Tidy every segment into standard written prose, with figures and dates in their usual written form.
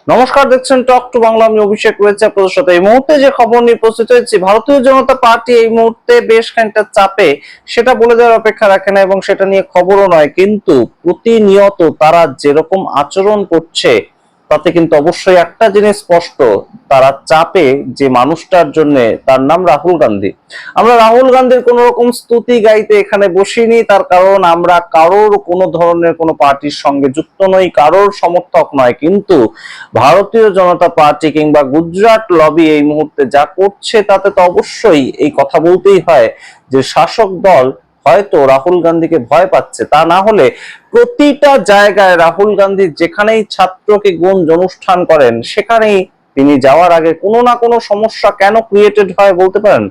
নমস্কার, দেখছেন talk to Bangla. আমি অভিষেক রয়েছে আপনাদের সাথে। এই মুহূর্তে যে খবর নিয়ে উপস্থিত হয়েছি, ভারতীয় জনতা পার্টি এই মুহূর্তে বেশ খানিকটা চাপে, সেটা বলে দেওয়ার অপেক্ষা রাখে না এবং সেটা নিয়ে খবরও নয়। কিন্তু প্রতিনিয়ত তারা যেরকম আচরণ করছে তাতে কিন্তু অবশ্যই একটা জিনিস স্পষ্ট, তারা চাপে যে মানুষটার জন্য, তার নাম রাহুল গান্ধী। আমরা রাহুল গান্ধীর কোন রকম স্তুতি গাইতে এখানে বসিনি, তার কারণ আমরা কারোর কোনো ধরনের কোনো পার্টির সঙ্গে যুক্ত নই, কারোর সমর্থক নয়। কিন্তু ভারতীয় জনতা পার্টি কিংবা গুজরাট লবি এই মুহূর্তে যা করছে তাতে তো অবশ্যই এই কথা বলতেই হয় যে শাসক দল হয়তো রাহুল গান্ধীকে ভয় পাচ্ছে। তা না হলে প্রতিটা জায়গায় রাহুল গান্ধী যেখানেই ছাত্রকে গুঞ্জ অনুষ্ঠান করেন, সেখানেই তিনি যাওয়ার আগে কোনো না কোনো সমস্যা কেন ক্রিয়েটেড হয় বলতে পারেন?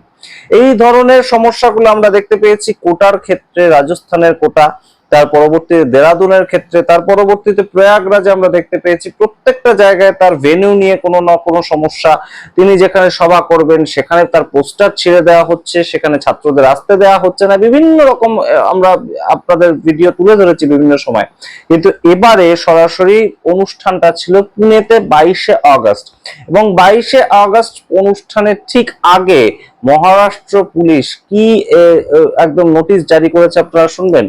এই ধরনের সমস্যাগুলো আমরা দেখতে পেয়েছি কোটার ক্ষেত্রে, রাজস্থানের কোটা, তার পরবর্তীতে দেরাদুনের ক্ষেত্রে, তার পরবর্তীতে প্রয়াগরাজে আমরা দেখতে পেয়েছি প্রত্যেকটা জায়গায় তার ভেন্যু নিয়ে কোনো না কোনো সমস্যা। তিনি যেখানে সভা করবেন সেখানে তার পোস্টার ছিঁড়ে দেওয়া হচ্ছে, সেখানে ছাত্রদের আসতে দেওয়া হচ্ছে না, বিভিন্ন রকম আমরা আপনাদের ভিডিও তুলে ধরেছি বিভিন্ন সময়। কিন্তু এবারে সরাসরি অনুষ্ঠানটা ছিল পুনেতে 22শে আগস্ট, এবং 22শে আগস্ট অনুষ্ঠানের ঠিক আগে মহারাষ্ট্র পুলিশ কি একদম নোটিশ জারি করেছে আপনারা শুনবেন।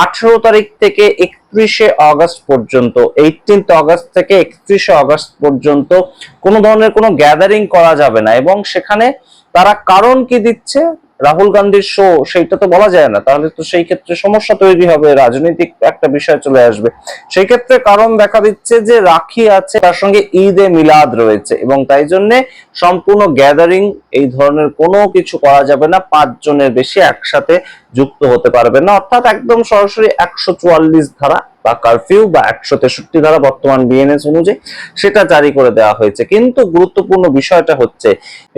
18 তারিখ থেকে 31শে আগস্ট পর্যন্ত, 18 আগস্ট থেকে 31শে আগস্ট পর্যন্ত কোনো ধরনের কোনো গ্যাদারিং করা যাবে না। এবং সেখানে তারা কারণ কি দিচ্ছে, রাহুল গান্ধীর শো, সেইটা তো বলা যায় না, তাহলে তো সেই ক্ষেত্রে সমস্যা তৈরি হবে, রাজনৈতিক একটা বিষয় চলে আসবে। সেই ক্ষেত্রে কারণ দেখা দিচ্ছে যে রাখি আছে, তার সঙ্গে ঈদে মিলাদ রয়েছে, এবং তাই জন্য সম্পূর্ণ গ্যাদারিং এই ধরনের কোনো কিছু করা যাবে না। 5 জনের বেশি একসাথে যুক্ত হতে পারবে না, অর্থাৎ একদম সরাসরি 144 ধারা বা কারফিউ বা 163 ধারা বর্তমান বিএনএস অনুযায়ী সেটা জারি করে দেওয়া হয়েছে। কিন্তু গুরুত্বপূর্ণ বিষয়টা হচ্ছে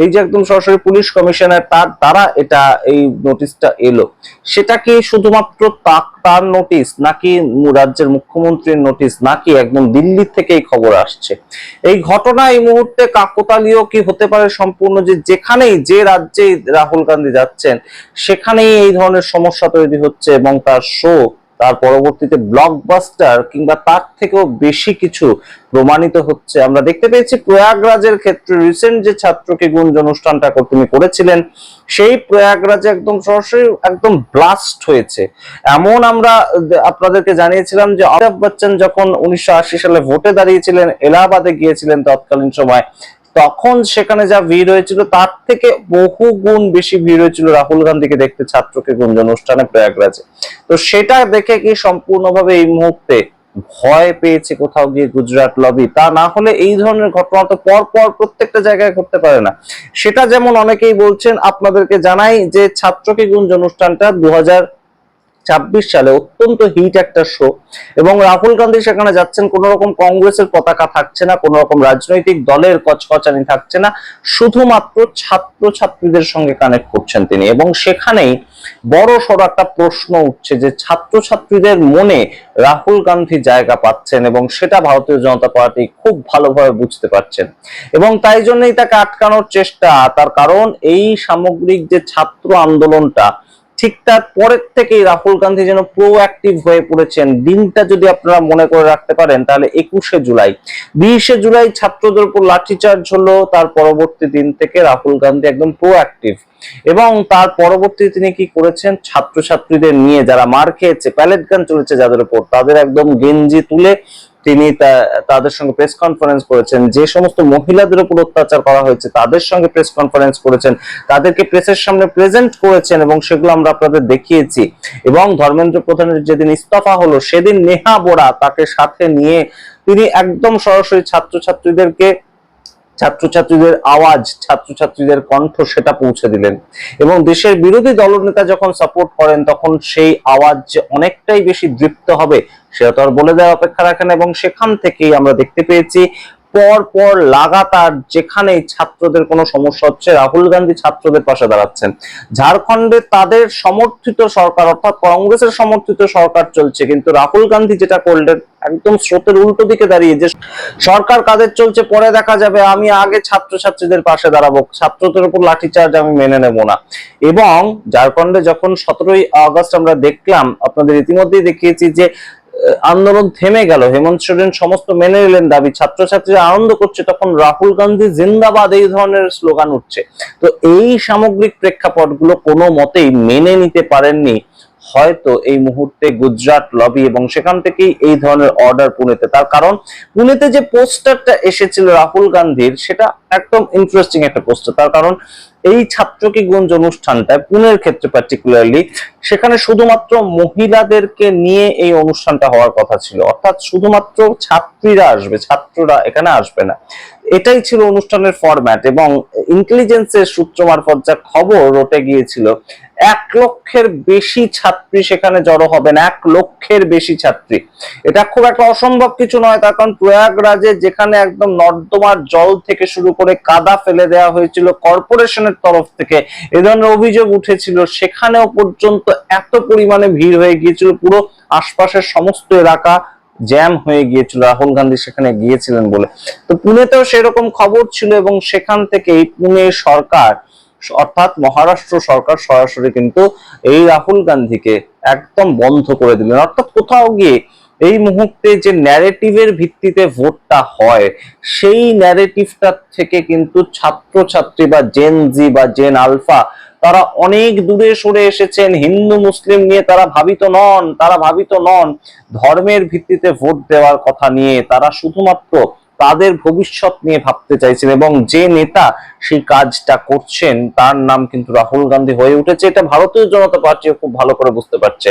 এই যে একদম সরাসরি পুলিশ কমিশনার তার দ্বারা এটা এই নোটিশটা এলো, সেটা কি শুধুমাত্র তার নোটিশ, নাকি রাজ্যের মুখ্যমন্ত্রীর নোটিশ, নাকি একদম দিল্লি থেকে এই খবর আসছে? এই ঘটনা এই মুহূর্তে কাকতালীয় কি হতে পারে সম্পূর্ণ, যে যেখানেই যে রাজ্যে রাহুল গান্ধী যাচ্ছেন সেখানেই এই ধরনের সমস্যা তৈরি হচ্ছে, এবং তার শো তার পরবর্তীতে ব্লকবাস্টার কিংবা তার থেকেও বেশি কিছু প্রমাণিত হচ্ছে। আমরা দেখতে পেয়েছি প্রয়াগরাজের ক্ষেত্রে রিসেন্ট যে ছাত্রকে গুঞ্জ অনুষ্ঠানটা তিনি করেছিলেন, সেই প্রয়াগরাজে একদম সরাসরি একদম ব্লাস্ট হয়েছে। এমন আমরা আপনাদেরকে জানিয়েছিলাম যে অমিতাভ বচ্চন যখন 1980 সালে ভোটে দাঁড়িয়েছিলেন, এলাহাবাদে গিয়েছিলেন তৎকালীন সময়, তখন সেখানে যা ভিড় হয়েছিল তার থেকে বহু গুণ বেশি ভিড় হয়েছিল রাহুল গান্ধীকে দেখতে ছাত্রকে গুঞ্জ অনুষ্ঠানে প্রয়াগরাজে। তো সেটা দেখে কি সম্পূর্ণভাবে এই মুহূর্তে ভয় পেয়েছে কোথাও গিয়ে গুজরাট লবি? তা না হলে এই ধরনের ঘটনা তো পর পর প্রত্যেকটা জায়গায় ঘটতে পারে না। সেটা যেমন অনেকেই বলছেন, আপনাদেরকে জানাই যে ছাত্রকে গুঞ্জ অনুষ্ঠানটা 2026 সালে অত্যন্ত হিট একটা শো, এবং রাহুল গান্ধী সেখানে যাচ্ছেন, কোন রকম কংগ্রেসের পতাকা থাকছে না, কোন রকম রাজনৈতিক দলের কচকচানি থাকছে না, শুধুমাত্র ছাত্র ছাত্রীদের সঙ্গে কানেক্ট করছেন তিনি। এবং সেখানেই বড় সড় একটা প্রশ্ন উঠছে যে ছাত্র ছাত্রীদের মনে রাহুল গান্ধী জায়গা পাচ্ছেন, এবং সেটা ভারতীয় জনতা পার্টি খুব ভালোভাবে বুঝতে পারছেন, এবং তাই জন্যই তাকে আটকানোর চেষ্টা। তার কারণ এই সামগ্রিক যে ছাত্র আন্দোলনটা, ঠিক তার পরের থেকেই রাহুল গান্ধী যেন প্রোঅ্যাক্টিভ হয়ে পড়েছেন। দিনটা যদি আপনারা মনে করে রাখতে পারেন, তাহলে 21শে জুলাই, 20শে জুলাই ছাত্রদের উপর লাঠিচার্জ হলো, তার পরবর্তী দিন থেকে রাহুল গান্ধী একদম প্রোঅ্যাক্টিভ। এবং তার পরবর্তীতে তিনি কি করেছেন, ছাত্রছাত্রীদের নিয়ে যারা মার খেয়েছে, প্যালেট গান চলেছে যাদের উপর, তাদের একদম গেঞ্জি তুলে তিনি তাদের সঙ্গে প্রেস কনফারেন্স করেছেন। যে সমস্ত মহিলাদের উপর অত্যাচার করা হয়েছে তাদের সঙ্গে প্রেস কনফারেন্স করেছেন, তাদেরকে প্রেসের সামনে প্রেজেন্ট করেছেন, এবং সেগুলো আমরা আপনাদের দেখিয়েছি। এবং ধর্মেন্দ্র প্রধানের যেদিন ইস্তফা হলো সেদিন নেহা বোরা তাকে সাথে নিয়ে তিনি একদম সরাসরি ছাত্রছাত্রীদের আওয়াজ, ছাত্রছাত্রীদের কণ্ঠ সেটা পৌঁছে দিলেন। এবং দেশের বিরোধী দলনেতা যখন সাপোর্ট করেন তখন সেই আওয়াজ যে অনেকটাই বেশি দৃপ্ত হবে সেটা তো আর বলে দেওয়ার অপেক্ষা রাখে না। এবং সেখান থেকেই আমরা দেখতে পেয়েছি পর পর লাগাতার যেখানেই ছাত্রদের কোনো সমস্যা হচ্ছে, রাহুল গান্ধী ছাত্রদের পাশে দাঁড়াচ্ছেন। ঝাড়খণ্ডে তাদের সমর্থিত সরকার, অর্থাৎ কংগ্রেসের সমর্থিত সরকার চলছে, কিন্তু রাহুল গান্ধী যেটা করলেন একদম স্রোতের উল্টো দিকে দাঁড়িয়ে, যে সরকার কাদের চলছে পরে দেখা যাবে, আমি আগে ছাত্রছাত্রীদের পাশে দাঁড়াবো, ছাত্রদের উপর লাঠিচার্জ আমি মেনে নেব না। এবং ঝাড়খণ্ডে যখন 17ই আগস্ট আমরা দেখলাম, আপনাদের ইতিমধ্যেই দেখিয়েছি যে আন্দোলন থেমে গেল, হেমন্ত সোরেন সমস্ত মেনে নিলেন দাবি, ছাত্রছাত্রীরা আনন্দ করছে, তখন রাহুল গান্ধী জিন্দাবাদ এই ধরনের স্লোগান উঠছে। তো এই সামগ্রিক প্রেক্ষাপটগুলো কোনো মতেই মেনে নিতে পারেননি হয়তো এই মুহূর্তে গুজরাট লবি, এবং সেখান থেকেই এই ধরনের অর্ডার পুনেতে। তার কারণ পুনেতে যে পোস্টারটা এসেছিল রাহুল গান্ধীর, সেটা একদম ইন্টারেস্টিং একটা পোস্টার। তার কারণ এই ছাত্র কি গুঞ্জ অনুষ্ঠানটায়, পুনের ক্ষেত্রে পার্টিকুলারলি, সেখানে শুধুমাত্র মহিলাদেরকে নিয়ে এই অনুষ্ঠানটা হওয়ার কথা ছিল, অর্থাৎ শুধুমাত্র ছাত্রীরা আসবে, ছাত্ররা এখানে আসবে না। এটাই ছিল অনুষ্ঠানের ফরম্যাট, এবং ইন্টেলিজেন্সের সূত্র মারফত যা খবর রটে গিয়েছিল, 1 লক্ষের বেশি ছাত্রী সেখানে জড়ো হবেন, 1 লক্ষের বেশি ছাত্রী। এটা খুব একটা অসম্ভব কিছু নয়, তার কারণ প্রয়াগরাজে যেখানে একদম নর্দমার জল থেকে শুরু করে কাদা ফেলে দেওয়া হয়েছিল কর্পোরেশনের তরফ থেকে, এ ধরনের অভিযোগ উঠেছিল, সেখানেও পর্যন্ত এত পরিমাণে ভিড় হয়ে গিয়েছিল, পুরো আশপাশের সমস্ত এলাকা জ্যাম হয়ে গিয়েছিল রাহুল গান্ধী সেখানে গিয়েছিলেন বলে। তো পুনেতেও সেরকম খবর ছিল, এবং সেখান থেকেই পুনে সরকার, অর্থাৎ মহারাষ্ট্র সরকার সরাসরি কিন্তু এই রাহুল গান্ধীকে একদম বন্ধ করে দিলেন। অর্থাৎ কোথাও গিয়ে এই মুহূর্তে যে ন্যারেটিভের ভিত্তিতে ভোটটা হয়, সেই ন্যারেটিভটা থেকে কিন্তু ছাত্রছাত্রী বা জেন জি বা জেন আলফা তারা অনেক দূরে সরে এসেছেন। হিন্দু মুসলিম নিয়ে তারা ভাবিত নন, ধর্মের ভিত্তিতে ভোট দেওয়ার কথা নিয়ে তারা শুধুমাত্র তাদের ভবিষ্যৎ নিয়ে ভাবতে চাইছেন, এবং যে নেতা সেই কাজটা করছেন তার নাম কিন্তু রাহুল গান্ধী হয়ে উঠেছে। এটা ভারতীয় জনতা পার্টিও খুব ভালো করে বুঝতে পারছে।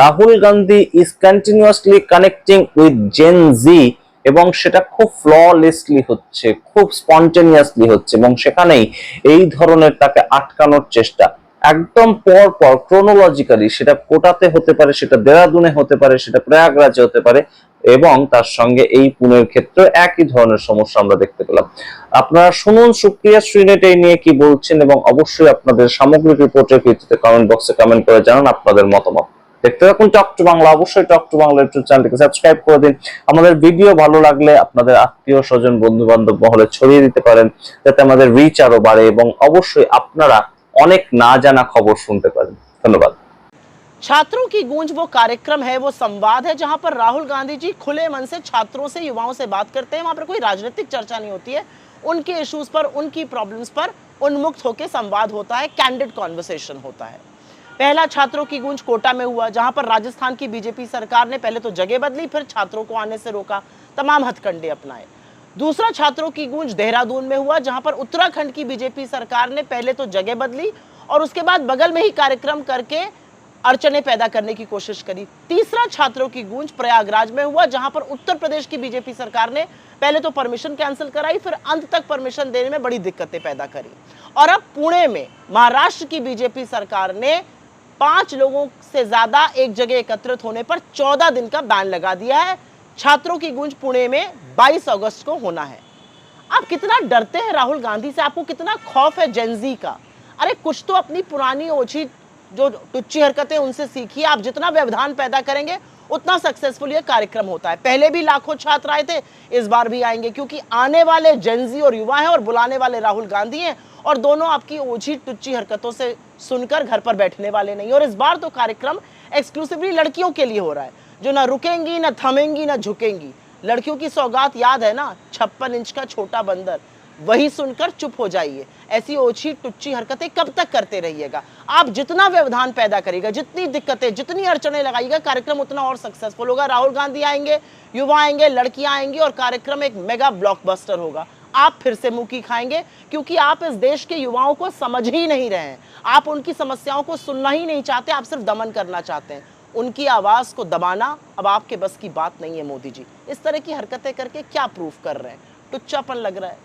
Rahul Gandhi is continuously connecting with Gen Z, এবং সেটা খুব ফ্ললেসলি হচ্ছে, খুব স্পন্টেনিয়াসলি হচ্ছে, এবং সেখানেই এই ধরনের তাকে আটকানোর চেষ্টা একদম পর পর ক্রোনোলজিক্যালি, সেটা কোটাতে হতে পারে, সেটা দেরাদুনে হতে পারে, সেটা প্রয়াগরাজে হতে পারে, এবং তার সঙ্গে এই পুনের ক্ষেত্রে একই ধরনের সমস্যা আমরা দেখতে পেলাম। আপনারা শুনুন সুপ্রিয়া শ্রীনেট এই নিয়ে কি বলছেন, এবং অবশ্যই আপনাদের সামগ্রিক রিপোর্টের ভিত্তিতে কমেন্ট বক্সে কমেন্ট করে জানান আপনাদের মতামত। দেখতে থাকুন টক টু বাংলা, অবশ্যই টক টু বাংলা ইউটিউব চ্যানেলটিকে সাবস্ক্রাইব করে দিন। আমাদের ভিডিও ভালো লাগলে আপনাদের আত্মীয় স্বজন বন্ধু বান্ধব মহলে ছড়িয়ে দিতে পারেন, যাতে আমাদের রিচ আরো বাড়ে, এবং অবশ্যই আপনারা অনেক না জানা খবর শুনতে পারেন। ধন্যবাদ। छात्रों की गूंज वो कार्यक्रम है, वो संवाद है जहां पर राहुल गांधी जी खुले मन से छात्रों से, युवाओं से बात करते हैं। वहां पर कोई राजनीतिक चर्चा नहीं होती है, उनके इश्यूज पर, उनकी प्रॉब्लम्स पर उन्मुक्त होकर संवाद होता है, कैंडिड कॉन्वर्सेशन होता है। पहला छात्रों की गूंज कोटा में हुआ, जहां पर राजस्थान की बीजेपी सरकार ने पहले तो जगह बदली, फिर छात्रों को आने से रोका, तमाम हथकंडे अपनाए। दूसरा छात्रों की गूंज देहरादून में हुआ, जहां पर उत्तराखंड की बीजेपी सरकार ने पहले तो जगह बदली और उसके बाद बगल में ही कार्यक्रम करके अड़चने पैदा करने की कोशिश करी। तीसरा छात्रों की गूंज प्रयागराज में हुआ, जहां पर उत्तर प्रदेश की बीजेपी सरकार ने पहले तो परमिशन कैंसिल कराई, फिर अंत तक परमिशन देने में बड़ी दिक्कतें पैदा करी। और अब पुणे में महाराष्ट्र की बीजेपी सरकार ने 5 लोगों से ज्यादा एक जगह एकत्रित होने पर 14 दिन का बैन लगा दिया है। छात्रों की गूंज पुणे में 22 अगस्त को होना है। आप कितना डरते हैं राहुल गांधी से, आपको कितना खौफ है जेनजी का? अरे कुछ तो अपनी पुरानी ओछी जो टुच्ची हरकतें उनसे सीखिए। आप जितना व्यवधान पैदा करेंगे उतना सक्सेसफुल ये कार्यक्रम होता है। पहले भी लाखों छात्र आए थे, इस बार भी आएंगे, क्योंकि आने वाले जेनजी और युवा हैं और बुलाने वाले राहुल गांधी हैं, और दोनों आपकी ओछी टुच्ची हरकतों से सुनकर घर पर बैठने वाले नहीं। और इस बार तो कार्यक्रम एक्सक्लूसिवली लड़कियों के लिए हो रहा है, जो ना रुकेंगी, ना थमेंगी, ना झुकेंगी। लड़कियों की सौगात याद है ना, 56 इंच का छोटा बंदर, वही सुनकर चुप हो जाइए। ऐसी ओछी टुच्ची हरकतें कब तक करते रहिएगा? आप जितना व्यवधान पैदा करिएगा, जितनी दिक्कतें, जितनी अड़चने लगाइएगा, कार्यक्रम उतना और सक्सेसफुल होगा। राहुल गांधी आएंगे, युवा आएंगे, लड़कियां आएंगी, और कार्यक्रम एक मेगा ब्लॉकबस्टर होगा। आप फिर से मुंह की खाएंगे, क्योंकि आप इस देश के युवाओं को समझ ही नहीं रहे हैं। आप उनकी समस्याओं को सुनना ही नहीं चाहते, आप सिर्फ दमन करना चाहते हैं। उनकी आवाज को दबाना अब आपके बस की बात नहीं है मोदी जी। इस तरह की हरकतें करके क्या प्रूफ कर रहे हैं? टुच्चापन लग रहा है।